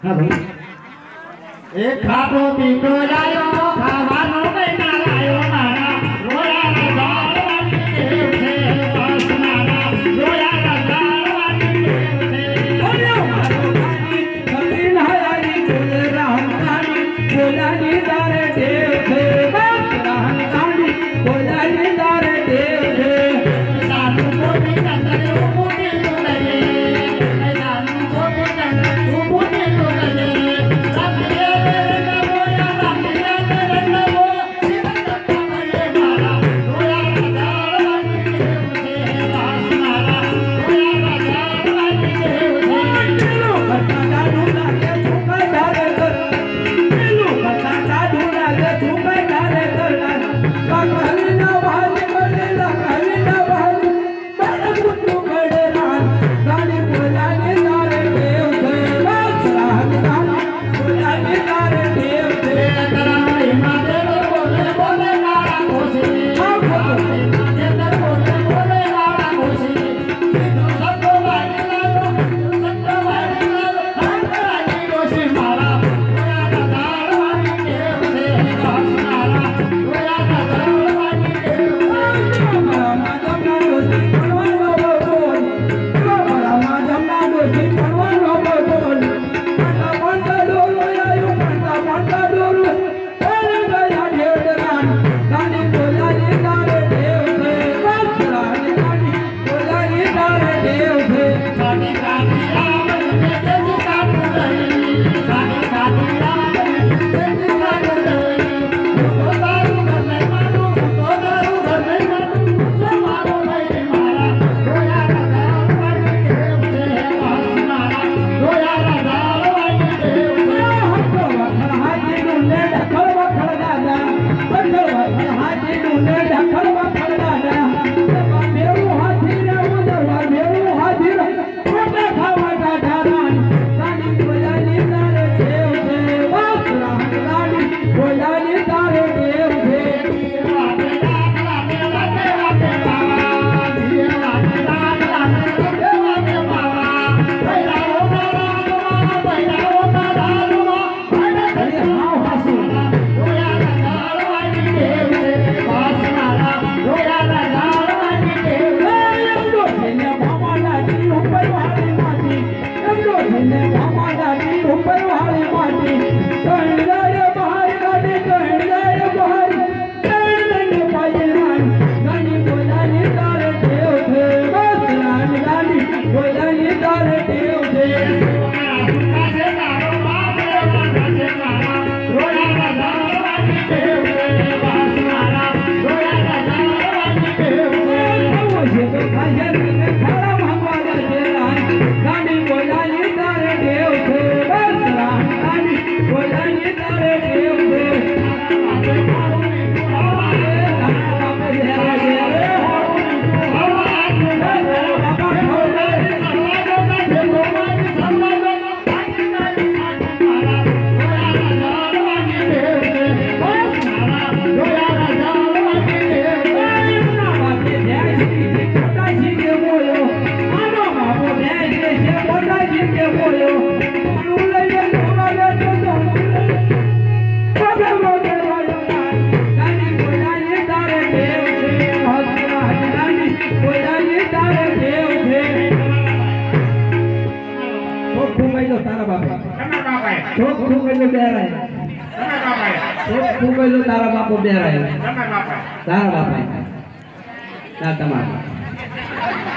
હા ભાઈ એક ખાતો પીતો લાયો ખાવાનો કઈ ના લાયો મારા રોયા રાજાવાની ટેવ છે બસ મારા રોયા રાજાવાની ટેવ છે બોલ્યો મારો ગાની સતીન હયાની બોલ રામ ગાની બોલાની તારે ટેવ છે બસ રામ ગાની બોલાની તારે ટેવ છે સાધુ મોટી નંદરે મોટી તો નહીં સાધુ મોટી નંદરે મોટી તો નહીં તારા બાપુ બેરાય તારા બાપા ના તમારા